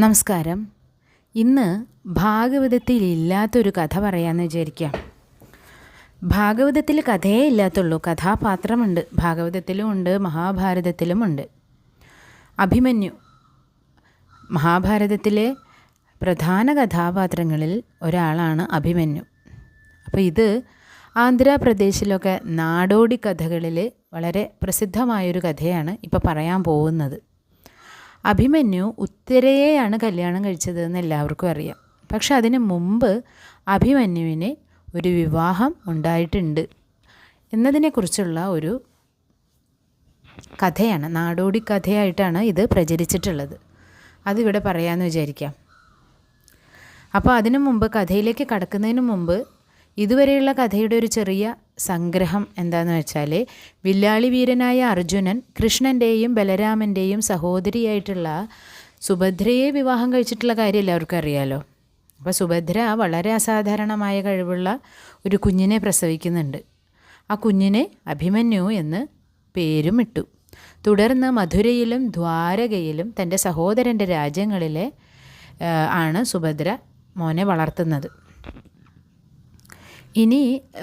നമസ്കാരം. ഇന്ന് ഭാഗവതത്തിൽ ഇല്ലാത്തൊരു കഥ പറയാമെന്ന് വിചാരിക്കാം. ഭാഗവതത്തിൽ കഥയേ ഇല്ലാത്തുള്ളൂ, കഥാപാത്രമുണ്ട്. ഭാഗവതത്തിലും ഉണ്ട്, മഹാഭാരതത്തിലും ഉണ്ട്. അഭിമന്യു മഹാഭാരതത്തിലെ പ്രധാന കഥാപാത്രങ്ങളിൽ ഒരാളാണ് അഭിമന്യു. അപ്പോൾ ഇത് ആന്ധ്രാപ്രദേശിലൊക്കെ നാടോടി കഥകളിൽ വളരെ പ്രസിദ്ധമായൊരു കഥയാണ് ഇപ്പോൾ പറയാൻ പോകുന്നത്. അഭിമന്യു ഉത്തരയെയാണ് കല്യാണം കഴിച്ചത് എന്ന് എല്ലാവർക്കും അറിയാം. പക്ഷെ അതിന് മുമ്പ് അഭിമന്യുവിന് ഒരു വിവാഹം ഉണ്ടായിട്ടുണ്ട് എന്നതിനെക്കുറിച്ചുള്ള ഒരു കഥയാണ്, നാടോടി കഥയായിട്ടാണ് ഇത് പ്രചരിച്ചിട്ടുള്ളത്. അതിവിടെ പറയാമെന്ന് വിചാരിക്കാം. അപ്പോൾ അതിനു മുമ്പ്, കഥയിലേക്ക് കടക്കുന്നതിന് മുമ്പ് ഇതുവരെയുള്ള കഥയുടെ ഒരു ചെറിയ സംഗ്രഹം എന്താണെന്ന് വെച്ചാൽ, വില്ലാളി വീരനായ അർജുനൻ കൃഷ്ണൻ്റെയും ബലരാമൻ്റെയും സഹോദരിയായിട്ടുള്ള സുഭദ്രയെ വിവാഹം കഴിച്ചിട്ടുള്ള കാര്യം എല്ലാവർക്കും അറിയാലോ. അപ്പോൾ സുഭദ്ര വളരെ അസാധാരണമായ കഴിവുള്ള ഒരു കുഞ്ഞിനെ പ്രസവിക്കുന്നുണ്ട്. ആ കുഞ്ഞിനെ അഭിമന്യു എന്ന് പേരും ഇട്ടു. തുടർന്ന് മധുരയിലും ദ്വാരകയിലും തൻ്റെ സഹോദരൻ്റെ രാജ്യങ്ങളിലെ ആണ് സുഭദ്ര മോനെ വളർത്തുന്നത്. ഇനി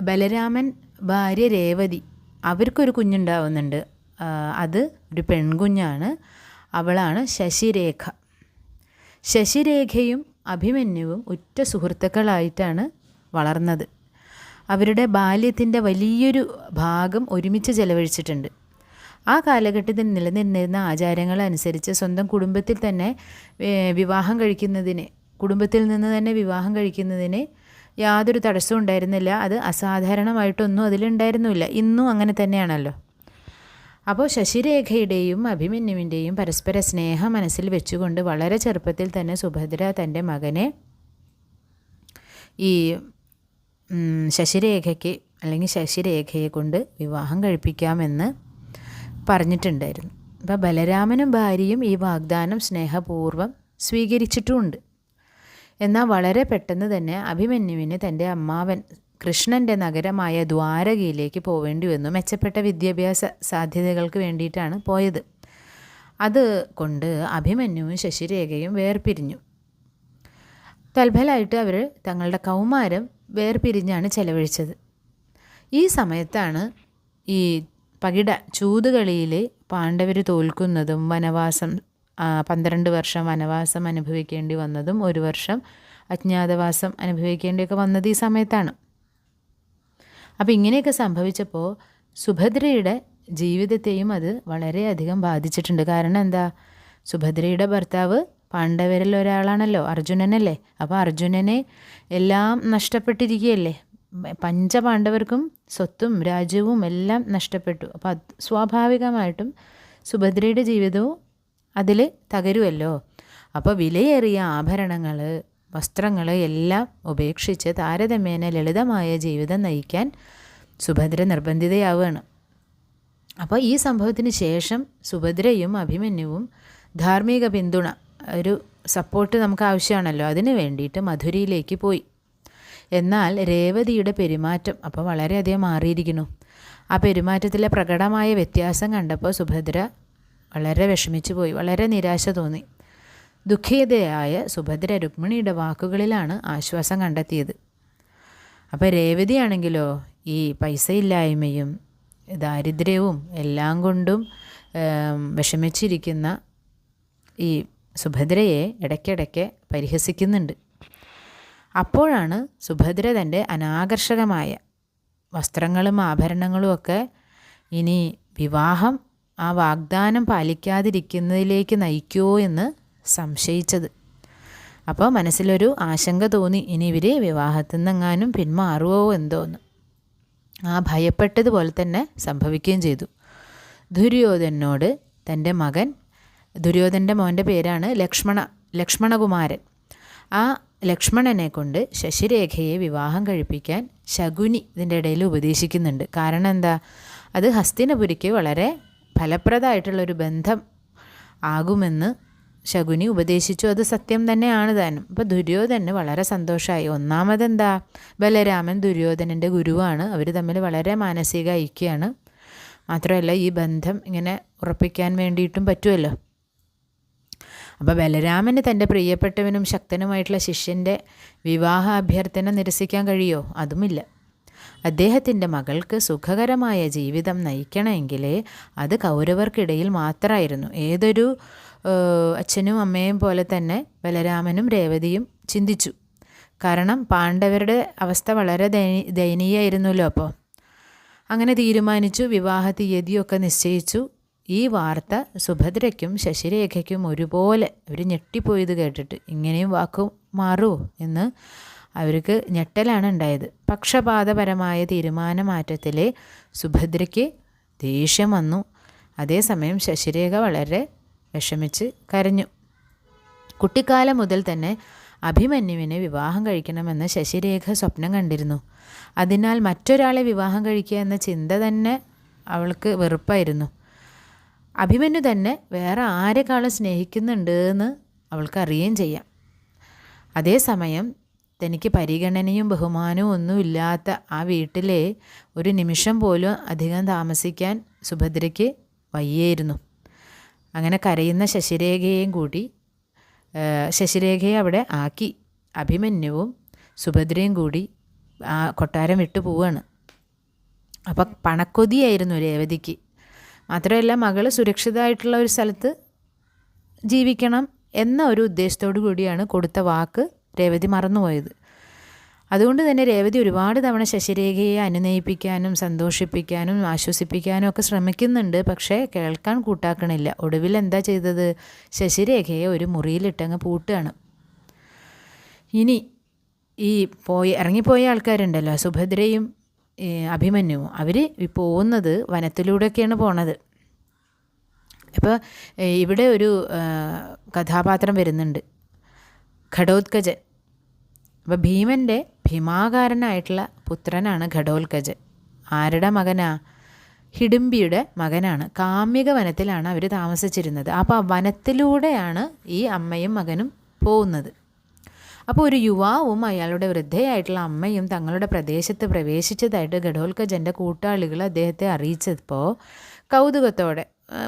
ബലരാമൻ ഭാര്യ രേവതി, അവർക്കൊരു കുഞ്ഞുണ്ടാവുന്നുണ്ട്. അത് ഒരു പെൺകുഞ്ഞാണ്. അവളാണ് ശശിരേഖ. ശശിരേഖയും അഭിമന്യുവും ഉറ്റ സുഹൃത്തുക്കളായിട്ടാണ് വളർന്നത്. അവരുടെ ബാല്യത്തിൻ്റെ വലിയൊരു ഭാഗം ഒരുമിച്ച് ചെലവഴിച്ചിട്ടുണ്ട്. ആ കാലഘട്ടത്തിൽ നിലനിന്നിരുന്ന ആചാരങ്ങളനുസരിച്ച് സ്വന്തം കുടുംബത്തിൽ തന്നെ കുടുംബത്തിൽ നിന്ന് തന്നെ വിവാഹം കഴിക്കുന്നതിന് യാതൊരു തടസ്സവും ഉണ്ടായിരുന്നില്ല. അത് അസാധാരണമായിട്ടൊന്നും അതിലുണ്ടായിരുന്നില്ല. ഇന്നും അങ്ങനെ തന്നെയാണല്ലോ. അപ്പോൾ ശശിരേഖയുടെയും അഭിമന്യുവിൻ്റെയും പരസ്പര സ്നേഹം മനസ്സിൽ വെച്ചുകൊണ്ട് വളരെ ചെറുപ്പത്തിൽ തന്നെ സുഭദ്ര തൻ്റെ മകനെ ഈ ശശിരേഖയെ കൊണ്ട് വിവാഹം കഴിപ്പിക്കാമെന്ന് പറഞ്ഞിട്ടുണ്ടായിരുന്നു. അപ്പോൾ ബലരാമനും ഭാര്യയും ഈ വാഗ്ദാനം സ്നേഹപൂർവ്വം സ്വീകരിച്ചിട്ടുമുണ്ട്. എന്നാൽ വളരെ പെട്ടെന്ന് തന്നെ അഭിമന്യുവിന് തൻ്റെ അമ്മാവൻ കൃഷ്ണൻ്റെ നഗരമായ ദ്വാരകയിലേക്ക് പോവേണ്ടി വന്നു. മെച്ചപ്പെട്ട വിദ്യാഭ്യാസ സാധ്യതകൾക്ക് വേണ്ടിയിട്ടാണ് പോയത്. അത് കൊണ്ട് അഭിമന്യുവും ശശിരേഖയും വേർപിരിഞ്ഞു. തൽഫലമായിട്ട് അവർ തങ്ങളുടെ കൗമാരം വേർപിരിഞ്ഞാണ് ചെലവഴിച്ചത്. ഈ സമയത്താണ് ഈ ചൂതുകളിയിൽ പാണ്ഡവർ തോൽക്കുന്നതും 12 വർഷം വനവാസം അനുഭവിക്കേണ്ടി വന്നതും 1 വർഷം അജ്ഞാതവാസം അനുഭവിക്കേണ്ടിയൊക്കെ വന്നത് ഈ സമയത്താണ്. അപ്പോൾ ഇങ്ങനെയൊക്കെ സംഭവിച്ചപ്പോൾ സുഭദ്രയുടെ ജീവിതത്തെയും അത് വളരെയധികം ബാധിച്ചിട്ടുണ്ട്. കാരണം എന്താ, സുഭദ്രയുടെ ഭർത്താവ് പാണ്ഡവരിൽ ഒരാളാണല്ലോ, അർജുനനല്ലേ. അപ്പോൾ അർജുനനെ എല്ലാം നഷ്ടപ്പെട്ടിരിക്കുകയല്ലേ. പഞ്ചപാണ്ഡവർക്കും സ്വത്തും രാജ്യവും എല്ലാം നഷ്ടപ്പെട്ടു. അപ്പോൾ സ്വാഭാവികമായിട്ടും സുഭദ്രയുടെ ജീവിതവും അതിൽ തകരുമല്ലോ. അപ്പോൾ വിലയേറിയ ആഭരണങ്ങൾ, വസ്ത്രങ്ങൾ എല്ലാം ഉപേക്ഷിച്ച് താരതമ്യേന ലളിതമായ ജീവിതം നയിക്കാൻ സുഭദ്ര നിർബന്ധിതയാവുകയാണ്. അപ്പോൾ ഈ സംഭവത്തിന് ശേഷം സുഭദ്രയും അഭിമന്യുവും ധാർമ്മിക പിന്തുണ, ഒരു സപ്പോർട്ട് നമുക്ക് ആവശ്യമാണല്ലോ, അതിന് വേണ്ടിയിട്ട് മധുരയിലേക്ക് പോയി. എന്നാൽ രേവതിയുടെ പെരുമാറ്റം അപ്പോൾ വളരെയധികം മാറിയിരിക്കുന്നു. ആ പെരുമാറ്റത്തിലെ പ്രകടമായ വ്യത്യാസം കണ്ടപ്പോൾ സുഭദ്ര വളരെ വിഷമിച്ചു പോയി, വളരെ നിരാശ തോന്നി. ദുഃഖിതയായ സുഭദ്ര രുക്മിണിയുടെ വാക്കുകളിലാണ് ആശ്വാസം കണ്ടെത്തിയത്. അപ്പോൾ രേവതിയാണെങ്കിലോ ഈ പൈസയില്ലായ്മയും ദാരിദ്ര്യവും എല്ലാം കൊണ്ടും വിഷമിച്ചിരിക്കുന്ന ഈ സുഭദ്രയെ ഇടയ്ക്കിടയ്ക്ക് പരിഹസിക്കുന്നുണ്ട്. അപ്പോഴാണ് സുഭദ്ര തൻ്റെ അനാകർഷകമായ വസ്ത്രങ്ങളും ആഭരണങ്ങളും ഒക്കെ ഇനി വിവാഹം ആ വാഗ്ദാനം പാലിക്കാതിരിക്കുന്നതിലേക്ക് നയിക്കുമോ എന്ന് സംശയിച്ചത്. അപ്പോൾ മനസ്സിലൊരു ആശങ്ക തോന്നി, ഇനി ഇവർ വിവാഹത്തിൽ നിന്നെങ്ങാനും പിന്മാറുമോ എന്തോന്ന്. ആ ഭയപ്പെട്ടതുപോലെ തന്നെ സംഭവിക്കുകയും ചെയ്തു. ദുര്യോധനോട് തൻ്റെ മകൻ, ദുര്യോധൻ്റെ മോൻ്റെ പേരാണ് ലക്ഷ്മണകുമാരൻ, ആ ലക്ഷ്മണനെ കൊണ്ട് ശശിരേഖയെ വിവാഹം കഴിപ്പിക്കാൻ ശകുനി ഇതിൻ്റെ ഇടയിൽ ഉപദേശിക്കുന്നുണ്ട്. കാരണം എന്താ, അത് ഹസ്തിനപുരിക്ക് വളരെ ഫലപ്രദമായിട്ടുള്ളൊരു ബന്ധം ആകുമെന്ന് ശകുനി ഉപദേശിച്ചു. അത് സത്യം തന്നെയാണ് താനും. അപ്പോൾ ദുര്യോധനന് വളരെ സന്തോഷമായി. ഒന്നാമതെന്താ, ബലരാമൻ ദുര്യോധനൻ്റെ ഗുരുവാണ്. അവർ തമ്മിൽ വളരെ മാനസിക ഐക്യമാണ്. മാത്രമല്ല ഈ ബന്ധം ഇങ്ങനെ ഉറപ്പിക്കാൻ വേണ്ടിയിട്ടും പറ്റുമല്ലോ. അപ്പോൾ ബലരാമന് തൻ്റെ പ്രിയപ്പെട്ടവനും ശക്തനുമായിട്ടുള്ള ശിഷ്യൻ്റെ വിവാഹ അഭ്യർത്ഥന നിരസിക്കാൻ കഴിയുമോ? അതുമില്ല. അദ്ദേഹത്തിൻ്റെ മകൾക്ക് സുഖകരമായ ജീവിതം നയിക്കണമെങ്കിൽ അത് കൗരവർക്കിടയിൽ മാത്രമായിരുന്നു. ഏതൊരു അച്ഛനും അമ്മയും പോലെ തന്നെ ബലരാമനും രേവതിയും ചിന്തിച്ചു. കാരണം പാണ്ഡവരുടെ അവസ്ഥ വളരെ ദയനീയമായിരുന്നല്ലോ. അപ്പോൾ അങ്ങനെ തീരുമാനിച്ചു. വിവാഹ തീയതിയൊക്കെ നിശ്ചയിച്ചു. ഈ വാർത്ത സുഭദ്രയ്ക്കും ശശിരേഖയ്ക്കും ഒരുപോലെ അവർ ഞെട്ടിപ്പോയത് കേട്ടിട്ട്, ഇങ്ങനെയും വാക്കു മാറുമോ എന്ന് അവർക്ക് ഞെട്ടലാണ് ഉണ്ടായത്. പക്ഷപാതപരമായ തീരുമാനമാറ്റത്തിൽ സുഭദ്രയ്ക്ക് ദേഷ്യം വന്നു. അതേസമയം ശശിരേഖ വളരെ വിഷമിച്ച് കരഞ്ഞു. കുട്ടിക്കാലം മുതൽ തന്നെ അഭിമന്യുവിനെ വിവാഹം കഴിക്കണമെന്ന് ശശിരേഖ സ്വപ്നം കണ്ടിരുന്നു. അതിനാൽ മറ്റൊരാളെ വിവാഹം കഴിക്കുക എന്ന ചിന്ത തന്നെ അവൾക്ക് വെറുപ്പായിരുന്നു. അഭിമന്യു തന്നെ വേറെ ആരെക്കാളും സ്നേഹിക്കുന്നുണ്ട് എന്ന് അവൾക്ക് അറിയുകയും ചെയ്യാം. അതേസമയം തനിക്ക് പരിഗണനയും ബഹുമാനവും ഒന്നുമില്ലാത്ത ആ വീട്ടിലെ ഒരു നിമിഷം പോലും അധികം താമസിക്കാൻ സുഭദ്രയ്ക്ക് വയ്യായിരുന്നു. അങ്ങനെ കരയുന്ന ശശിരേഖയെ അവിടെ ആക്കി അഭിമന്യുവും സുഭദ്രയും കൂടി ആ കൊട്ടാരം വിട്ടു പോവാണ്. അപ്പം പണക്കൊതിയായിരുന്നു രേവതിക്ക്. മാത്രമല്ല മകൾ സുരക്ഷിതമായിട്ടുള്ള ഒരു സ്ഥലത്ത് ജീവിക്കണം എന്ന ഒരു ഉദ്ദേശത്തോടു കൂടിയാണ് കൊടുത്ത വാക്ക് രേവതി മറന്നുപോയത്. അതുകൊണ്ട് തന്നെ രേവതി ഒരുപാട് തവണ ശശിരേഖയെ അനുനയിപ്പിക്കാനും സന്തോഷിപ്പിക്കാനും ആശ്വസിപ്പിക്കാനും ഒക്കെ ശ്രമിക്കുന്നുണ്ട്. പക്ഷേ കേൾക്കാൻ കൂട്ടാക്കണില്ല. ഒടുവിൽ എന്താ ചെയ്തത്? ശശിരേഖയെ ഒരു മുറിയിലിട്ടങ്ങ് പൂട്ടുകയാണ്. ഇനി ഈ ഇറങ്ങിപ്പോയ ആൾക്കാരുണ്ടല്ലോ, സുഭദ്രയും അഭിമന്യുവും, അവർ പോകുന്നത് വനത്തിലൂടെയൊക്കെയാണ് പോണത്. അപ്പോൾ ഇവിടെ ഒരു കഥാപാത്രം വരുന്നുണ്ട്, ഘടോത്കജൻ. അപ്പോൾ ഭീമൻ്റെ ഭീമാകാരനായിട്ടുള്ള പുത്രനാണ് ഘടോത്കജൻ. ആരുടെ മകനാ? ഹിഡിംബിയുടെ മകനാണ്. കാമ്യക വനത്തിലാണ് അവർ താമസിച്ചിരുന്നത്. അപ്പോൾ ആ വനത്തിലൂടെയാണ് ഈ അമ്മയും മകനും പോകുന്നത്. അപ്പോൾ ഒരു യുവാവും അയാളുടെ വൃദ്ധയായിട്ടുള്ള അമ്മയും തങ്ങളുടെ പ്രദേശത്ത് പ്രവേശിച്ചതായിട്ട് ഘടോത്കജൻ്റെ കൂട്ടാളികൾ അദ്ദേഹത്തെ അറിയിച്ചപ്പോൾ കൗതുകത്തോടെ,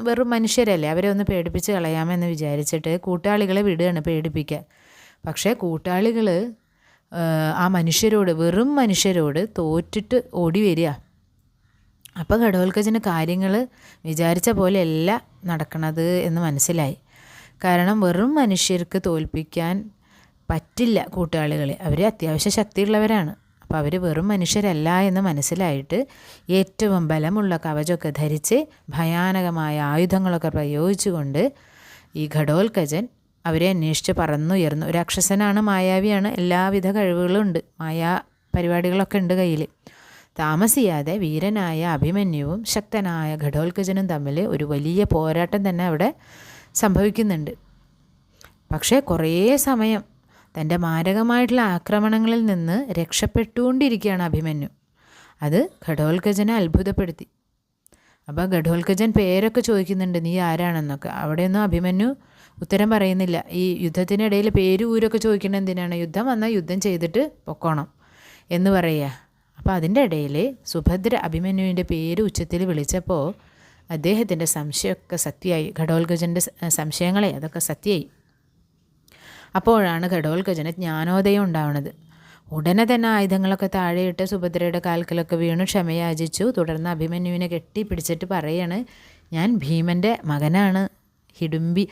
വെറും മനുഷ്യരല്ലേ, അവരെ ഒന്ന് പേടിപ്പിച്ച് കളയാമെന്ന് വിചാരിച്ചിട്ട് കൂട്ടാളികളെ വിടുകയാണ് പേടിപ്പിക്കാൻ. പക്ഷേ കൂട്ടാളികൾ ആ വെറും മനുഷ്യരോട് തോറ്റിട്ട് ഓടി വരിക. അപ്പോൾ ഘടോത്കജന് കാര്യങ്ങൾ വിചാരിച്ച പോലെയല്ല നടക്കണത് എന്ന് മനസ്സിലായി. കാരണം വെറും മനുഷ്യർക്ക് തോൽപ്പിക്കാൻ പറ്റില്ല കൂട്ടാളികളെ. അവർ അത്യാവശ്യം ശക്തിയുള്ളവരാണ്. അപ്പോൾ അവർ വെറും മനുഷ്യരല്ല എന്ന് മനസ്സിലായിട്ട് ഏറ്റവും ബലമുള്ള കവചമൊക്കെ ധരിച്ച് ഭയാനകമായ ആയുധങ്ങളൊക്കെ പ്രയോഗിച്ചുകൊണ്ട് ഈ ഘടോത്കജൻ അവരെ അന്വേഷിച്ച് പറന്നുയർന്നു. രാക്ഷസനാണ്, മായാവിയാണ്, എല്ലാവിധ കഴിവുകളും ഉണ്ട്, മായാ പരിപാടികളൊക്കെ ഉണ്ട് കയ്യിൽ. താമസിയാതെ വീരനായ അഭിമന്യുവും ശക്തനായ ഘടോത്കജനും തമ്മിൽ ഒരു വലിയ പോരാട്ടം തന്നെ അവിടെ സംഭവിക്കുന്നുണ്ട്. പക്ഷേ കുറേ സമയം തൻ്റെ മാരകമായിട്ടുള്ള ആക്രമണങ്ങളിൽ നിന്ന് രക്ഷപ്പെട്ടുകൊണ്ടിരിക്കുകയാണ് അഭിമന്യു. അത് ഘടോത്കജനെ അത്ഭുതപ്പെടുത്തി. അപ്പോൾ ഘടോത്കജൻ പേരൊക്കെ ചോദിക്കുന്നുണ്ട്, നീ ആരാണെന്നൊക്കെ. അവിടെയൊന്നും അഭിമന്യു ഉത്തരം പറയുന്നില്ല. ഈ യുദ്ധത്തിനിടയിൽ പേര് ഊരൊക്കെ ചോദിക്കേണ്ടത് എന്തിനാണ്? യുദ്ധം വന്നാൽ യുദ്ധം ചെയ്തിട്ട് പൊക്കോണം എന്ന് പറയുക. അപ്പോൾ അതിൻ്റെ ഇടയിൽ സുഭദ്ര അഭിമന്യുവിൻ്റെ പേര് ഉച്ചത്തിൽ വിളിച്ചപ്പോൾ അദ്ദേഹത്തിൻ്റെ സംശയമൊക്കെ സത്യമായി. ഘടോത്കജൻ്റെ സംശയങ്ങളെ അതൊക്കെ സത്യമായി. അപ്പോഴാണ് ഘടോത്കജന് ജ്ഞാനോദയം ഉണ്ടാവുന്നത്. ഉടനെ തന്നെ ആയുധങ്ങളൊക്കെ താഴെയിട്ട് സുഭദ്രയുടെ കാൽക്കലൊക്കെ വീണു ക്ഷമയാചിച്ചു. തുടർന്ന് അഭിമന്യുവിനെ കെട്ടിപ്പിടിച്ചിട്ട് പറയാണ്, ഞാൻ ഭീമൻ്റെ മകനാണ്, ഹിഡുംബി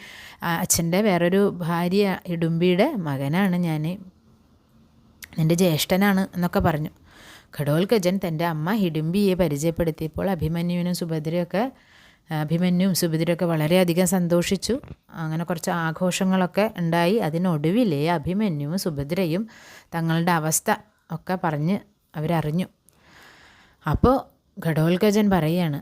അച്ഛൻ്റെ വേറൊരു ഭാര്യ ഹിഡുംബിയുടെ മകനാണ് ഞാൻ, നിൻ്റെ ജ്യേഷ്ഠനാണ് എന്നൊക്കെ പറഞ്ഞു. ഘടോത്കജൻ തൻ്റെ അമ്മ ഹിഡുംബിയെ പരിചയപ്പെടുത്തിയപ്പോൾ അഭിമന്യുവും സുഭദ്രയൊക്കെ വളരെയധികം സന്തോഷിച്ചു. അങ്ങനെ കുറച്ച് ആഘോഷങ്ങളൊക്കെ ഉണ്ടായി. അതിനൊടുവിൽ അഭിമന്യുവും സുഭദ്രയും തങ്ങളുടെ അവസ്ഥ ഒക്കെ പറഞ്ഞ് അവരറിഞ്ഞു. അപ്പോൾ ഘടോത്കജൻ പറയാണ്,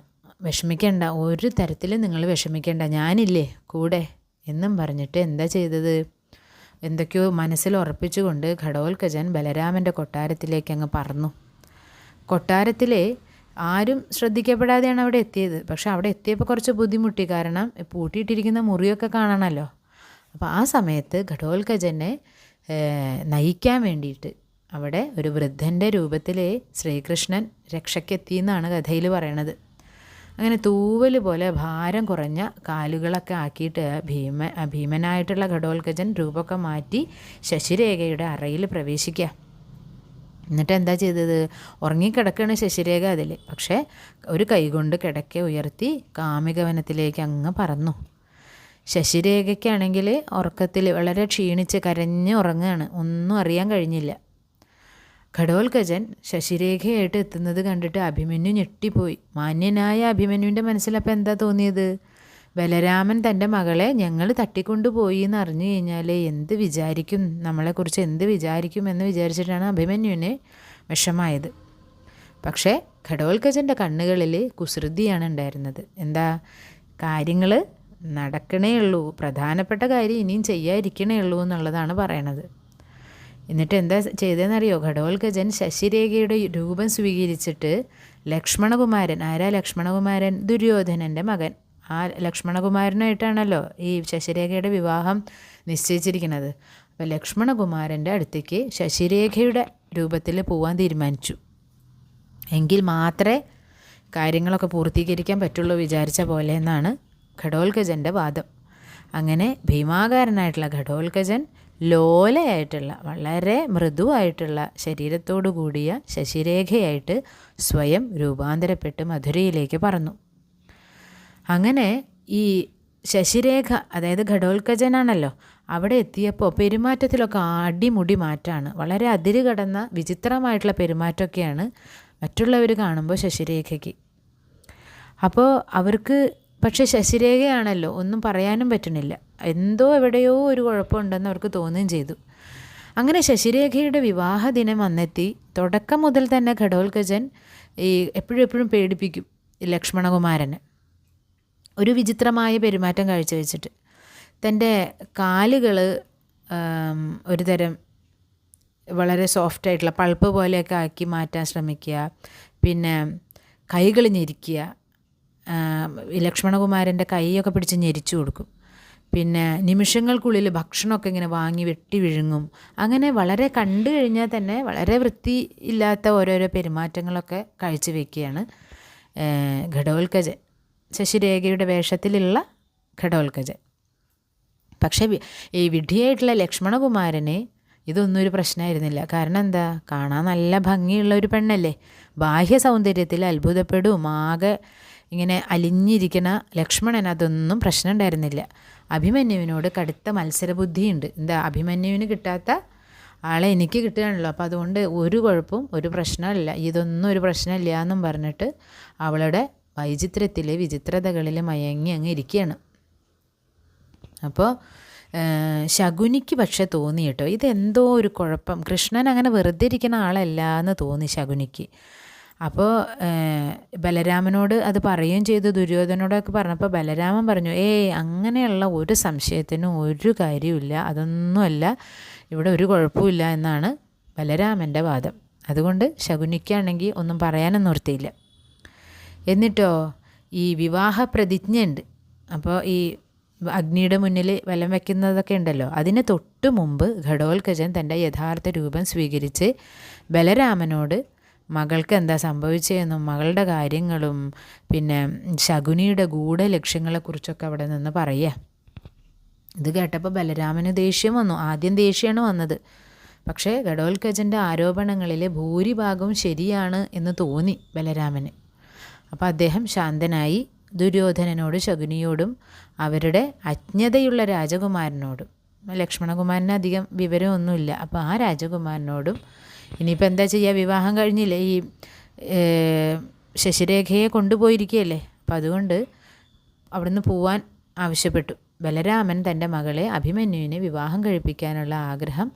വിഷമിക്കേണ്ട, ഒരു തരത്തിലും നിങ്ങൾ വിഷമിക്കേണ്ട, ഞാനില്ലേ കൂടെ എന്നും പറഞ്ഞിട്ട് എന്താ ചെയ്തത്? എന്തൊക്കെയോ മനസ്സിൽ ഉറപ്പിച്ചുകൊണ്ട് ഘടോത്കജൻ ബലരാമൻ്റെ കൊട്ടാരത്തിലേക്ക് അങ്ങ് പറന്നു. കൊട്ടാരത്തിലെ ആരും ശ്രദ്ധിക്കപ്പെടാതെയാണ് അവിടെ എത്തിയത്. പക്ഷെ അവിടെ എത്തിയപ്പോൾ കുറച്ച് ബുദ്ധിമുട്ടി. കാരണം പൂട്ടിയിട്ടിരിക്കുന്ന മുറിയൊക്കെ കാണണമല്ലോ. അപ്പോൾ ആ സമയത്ത് ഘടോത്കജനെ നയിക്കാൻ വേണ്ടിയിട്ട് അവിടെ ഒരു വൃദ്ധൻ്റെ രൂപത്തിൽ ശ്രീകൃഷ്ണൻ രക്ഷയ്ക്കെത്തി എന്നാണ് കഥയിൽ പറയണത്. അങ്ങനെ തൂവൽ പോലെ ഭാരം കുറഞ്ഞ കാലുകളൊക്കെ ആക്കിയിട്ട് ഭീമനായിട്ടുള്ള ഘടോത്കചൻ രൂപമൊക്കെ മാറ്റി ശശിരേഖയുടെ അറയിൽ പ്രവേശിക്കുക. എന്നിട്ട് എന്താ ചെയ്തത്? ഉറങ്ങിക്കിടക്കുകയാണ് ശശിരേഖ അതിൽ. പക്ഷേ ഒരു കൈകൊണ്ട് കിടക്കെ ഉയർത്തി കാമികവനത്തിലേക്ക് അങ്ങ് പറന്നു. ശശിരേഖയ്ക്കാണെങ്കിൽ ഉറക്കത്തിൽ വളരെ ക്ഷീണിച്ച് കരഞ്ഞ് ഉറങ്ങുകയാണ്. ഒന്നും അറിയാൻ കഴിഞ്ഞില്ല. ഘടോത്കചൻ ശശിരേഖയായിട്ട് എത്തുന്നത് കണ്ടിട്ട് അഭിമന്യു ഞെട്ടിപ്പോയി. മാന്യനായ അഭിമന്യുവിൻ്റെ മനസ്സിലപ്പോൾ എന്താ തോന്നിയത്? ബലരാമൻ തൻ്റെ മകളെ ഞങ്ങൾ തട്ടിക്കൊണ്ടുപോയി എന്ന് അറിഞ്ഞു കഴിഞ്ഞാൽ എന്ത് വിചാരിക്കും, നമ്മളെക്കുറിച്ച് എന്ത് വിചാരിക്കും എന്ന് വിചാരിച്ചിട്ടാണ് അഭിമന്യുവിന് വിഷമായത്. പക്ഷേ ഘടോത്കചൻ്റെ കണ്ണുകളിൽ കുസൃതിയാണ് ഉണ്ടായിരുന്നത്. എന്താ? കാര്യങ്ങൾ നടക്കണേ ഉള്ളൂ, പ്രധാനപ്പെട്ട കാര്യം ഇനിയും ചെയ്യാതിരിക്കണേ ഉള്ളൂ എന്നുള്ളതാണ് പറയണത്. എന്നിട്ട് എന്താ ചെയ്തതെന്നറിയോ? ഘടോത്കചൻ ശശിരേഖയുടെ രൂപം സ്വീകരിച്ചിട്ട് ലക്ഷ്മണകുമാരൻ, ആരാ ലക്ഷ്മണകുമാരൻ? ദുര്യോധനൻ്റെ മകൻ. ആ ലക്ഷ്മണകുമാരനായിട്ടാണല്ലോ ഈ ശശിരേഖയുടെ വിവാഹം നിശ്ചയിച്ചിരിക്കുന്നത്. അപ്പോൾ ലക്ഷ്മണകുമാരൻ്റെ അടുത്തേക്ക് ശശിരേഖയുടെ രൂപത്തിൽ പോകാൻ തീരുമാനിച്ചു. എങ്കിൽ മാത്രമേ കാര്യങ്ങളൊക്കെ പൂർത്തീകരിക്കാൻ പറ്റുള്ളൂ വിചാരിച്ച പോലെ എന്നാണ് ഘടോത്കചൻ്റെ വാദം. അങ്ങനെ ഭീമാകാരനായിട്ടുള്ള ഘടോത്കചൻ ലോലയായിട്ടുള്ള വളരെ മൃദുവായിട്ടുള്ള ശരീരത്തോടു കൂടിയ ശശിരേഖയായിട്ട് സ്വയം രൂപാന്തരപ്പെട്ട് മധുരയിലേക്ക് പറന്നു. അങ്ങനെ ഈ ശശിരേഖ, അതായത് ഘടോത്കചനാണല്ലോ, അവിടെ എത്തിയപ്പോൾ പെരുമാറ്റത്തിലൊക്കെ അടിമുടി മാറ്റമാണ്. വളരെ അതിര് കടന്ന വിചിത്രമായിട്ടുള്ള പെരുമാറ്റമൊക്കെയാണ് മറ്റുള്ളവർ കാണുമ്പോൾ ശശിരേഖയ്ക്ക്. അപ്പോൾ അവർക്ക് പക്ഷേ ശശിരേഖയാണല്ലോ, ഒന്നും പറയാനും പറ്റണില്ല. എന്തോ എവിടെയോ ഒരു കുഴപ്പമുണ്ടെന്ന് അവർക്ക് തോന്നുകയും ചെയ്തു. അങ്ങനെ ശശിരേഖയുടെ വിവാഹ ദിനം വന്നെത്തി. തുടക്കം മുതൽ തന്നെ ഘടോത്കചൻ എപ്പോഴും പേടിപ്പിക്കും ലക്ഷ്മണകുമാരനെ. ഒരു വിചിത്രമായ പെരുമാറ്റം കാഴ്ചവെച്ചിട്ട് തൻ്റെ കാലുകൾ ഒരു തരം വളരെ സോഫ്റ്റായിട്ടുള്ള പൾപ്പ് പോലെയൊക്കെ ആക്കി മാറ്റാൻ ശ്രമിക്കുക. പിന്നെ കൈകൾ ഞെരിക്കുക. ലക്ഷ്മണകുമാരൻ്റെ കൈയൊക്കെ പിടിച്ച് ഞെരിച്ചു കൊടുക്കും. പിന്നെ നിമിഷങ്ങൾക്കുള്ളിൽ ഭക്ഷണമൊക്കെ ഇങ്ങനെ വാങ്ങി വെട്ടി വിഴുങ്ങും. അങ്ങനെ വളരെ കണ്ടു കഴിഞ്ഞാൽ തന്നെ വളരെ വൃത്തി ഇല്ലാത്ത ഓരോരോ പെരുമാറ്റങ്ങളൊക്കെ കാഴ്ചവെക്കുകയാണ് ഘടോത്കചൻ, ശശിരേഖയുടെ വേഷത്തിലുള്ള ഘടോത്കചൻ. പക്ഷേ ഈ വിഡ്ഢിയായിട്ടുള്ള ലക്ഷ്മണകുമാരനെ ഇതൊന്നും ഒരു പ്രശ്നമായിരുന്നില്ല. കാരണം എന്താ? കാണാൻ നല്ല ഭംഗിയുള്ള ഒരു പെണ്ണല്ലേ, ബാഹ്യ സൗന്ദര്യത്തിൽ അത്ഭുതപ്പെടും. ആകെ ഇങ്ങനെ അലിഞ്ഞിരിക്കുന്ന ലക്ഷ്മണൻ അതൊന്നും പ്രശ്നം ഉണ്ടായിരുന്നില്ല. അഭിമന്യുവിനോട് കടുത്ത മത്സരബുദ്ധിയുണ്ട്. എന്താ? അഭിമന്യുവിന് കിട്ടാത്ത ആളെ എനിക്ക് കിട്ടുകയാണല്ലോ, അപ്പോൾ അതുകൊണ്ട് ഒരു കുഴപ്പവും ഒരു പ്രശ്നമില്ല, ഇതൊന്നും ഒരു പ്രശ്നമില്ല എന്നും പറഞ്ഞിട്ട് അവളുടെ വൈചിത്രത്തിലെ വിചിത്രതകളിൽ മയങ്ങി അങ്ങ് ഇരിക്കുകയാണ്. അപ്പോൾ ശകുനിക്ക് പക്ഷെ തോന്നി കേട്ടോ, ഇതെന്തോ ഒരു കുഴപ്പം, കൃഷ്ണൻ അങ്ങനെ വെറുതെ ഇരിക്കുന്ന ആളല്ല എന്ന് തോന്നി ശകുനിക്ക്. അപ്പോൾ ബലരാമനോട് അത് പറയുകയും ചെയ്തു. ദുര്യോധനോടൊക്കെ പറഞ്ഞപ്പോൾ ബലരാമൻ പറഞ്ഞു, അങ്ങനെയുള്ള ഒരു സംശയത്തിനും ഒരു കാര്യമില്ല, അതൊന്നുമല്ല, ഇവിടെ ഒരു കുഴപ്പമില്ല എന്നാണ് ബലരാമൻ്റെ വാദം. അതുകൊണ്ട് ശകുനിക്കാണെങ്കിൽ ഒന്നും പറയാനും നിർത്തിയില്ല. എന്നിട്ടോ ഈ വിവാഹ പ്രതിജ്ഞ ഉണ്ട്. അപ്പോൾ ഈ അഗ്നിയുടെ മുന്നിൽ വലം വയ്ക്കുന്നതൊക്കെ ഉണ്ടല്ലോ, അതിന് തൊട്ട് മുമ്പ് ഘടോത്കചൻ തൻ്റെ യഥാർത്ഥ രൂപം സ്വീകരിച്ച് ബലരാമനോട് മകൾക്ക് എന്താ സംഭവിച്ചതെന്നും മകളുടെ കാര്യങ്ങളും പിന്നെ ശകുനിയുടെ ഗൂഢലക്ഷ്യങ്ങളെക്കുറിച്ചൊക്കെ അവിടെ നിന്ന് പറയുക. ഇത് കേട്ടപ്പോൾ ബലരാമന് ദേഷ്യം വന്നു. ആദ്യം ദേഷ്യമാണ് വന്നത്. പക്ഷേ ഘടോത്കചൻ്റെ ആരോപണങ്ങളിൽ ഭൂരിഭാഗവും ശരിയാണ് എന്ന് തോന്നി ബലരാമന്. അപ്പോൾ അദ്ദേഹം ശാന്തനായി ദുര്യോധനനോട് ശകുനിയോടും അവരുടെ അജ്ഞതയുള്ള രാജകുമാരനോടും, ലക്ഷ്മണകുമാരന് അധികം വിവരമൊന്നുമില്ല, അപ്പോൾ ആ രാജകുമാരനോടും ഇനിയിപ്പോൾ എന്താ ചെയ്യുക, വിവാഹം കഴിഞ്ഞില്ലേ, ഈ ശശിരേഖയെ കൊണ്ടുപോയിരിക്കുകയല്ലേ, അപ്പോൾ അതുകൊണ്ട് അവിടുന്ന് പോവാൻ ആവശ്യപ്പെട്ടു. ബലരാമൻ തൻ്റെ മകളെ അഭിമന്യുവിനെ വിവാഹം കഴിപ്പിക്കാനുള്ള ആഗ്രഹം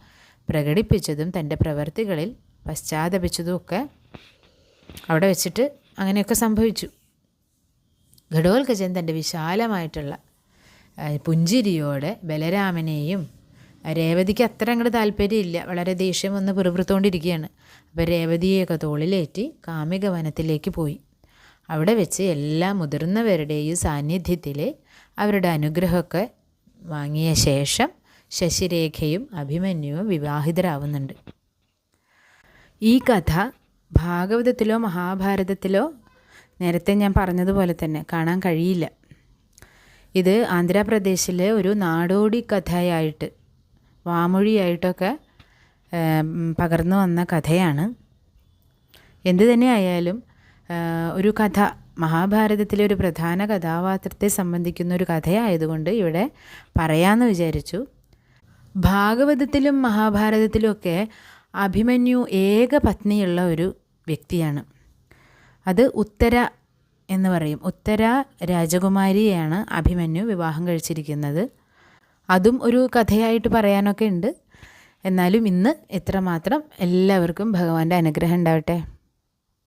പ്രകടിപ്പിച്ചതും തൻ്റെ പ്രവൃത്തികളിൽ പശ്ചാത്തപിച്ചതും ഒക്കെ അവിടെ വെച്ചിട്ട് അങ്ങനെയൊക്കെ സംഭവിച്ചു. ഘടോത്കചൻ തൻ്റെ വിശാലമായിട്ടുള്ള പുഞ്ചിരിയോടെ ബലരാമനെയും, രേവതിക്ക് അത്ര അങ്ങോട്ട് താല്പര്യമില്ല, വളരെ ദേഷ്യം വന്ന് പിറുപിറുത്തോണ്ടിരിക്കുകയാണ്. അപ്പോൾ രേവതിയെയൊക്കെ തോളിലേറ്റി കാമിക വനത്തിലേക്ക് പോയി. അവിടെ വെച്ച് എല്ലാ മുതിർന്നവരുടെയും സാന്നിധ്യത്തിൽ അവരുടെ അനുഗ്രഹമൊക്കെ വാങ്ങിയ ശേഷം ശശിരേഖയും അഭിമന്യുവും വിവാഹിതരാവുന്നുണ്ട്. ഈ കഥ ഭാഗവതത്തിലോ മഹാഭാരതത്തിലോ നേരത്തെ ഞാൻ പറഞ്ഞതുപോലെ തന്നെ കാണാൻ കഴിയില്ല. ഇത് ആന്ധ്രാപ്രദേശിലെ ഒരു നാടോടി കഥയായിട്ട്, വാമൊഴിയായിട്ടൊക്കെ പകർന്നു വന്ന കഥയാണ്. എന്തു തന്നെയായാലും ഒരു കഥ, മഹാഭാരതത്തിലെ ഒരു പ്രധാന കഥാപാത്രത്തെ സംബന്ധിക്കുന്ന ഒരു കഥയായതുകൊണ്ട് ഇവിടെ പറയാമെന്ന് വിചാരിച്ചു. ഭാഗവതത്തിലും മഹാഭാരതത്തിലുമൊക്കെ അഭിമന്യു ഏക പത്നിയുള്ള ഒരു വ്യക്തിയാണ്. അത് ഉത്തര എന്ന് പറയും. ഉത്തര രാജകുമാരിയെയാണ് അഭിമന്യു വിവാഹം കഴിച്ചിരിക്കുന്നത്. അതും ഒരു കഥയായിട്ട് പറയാനൊക്കെ ഉണ്ട്. എന്നാലും ഇന്ന് ഇത്രമാത്രം. എല്ലാവർക്കും ഭഗവാന്റെ അനുഗ്രഹം ഉണ്ടാവട്ടെ.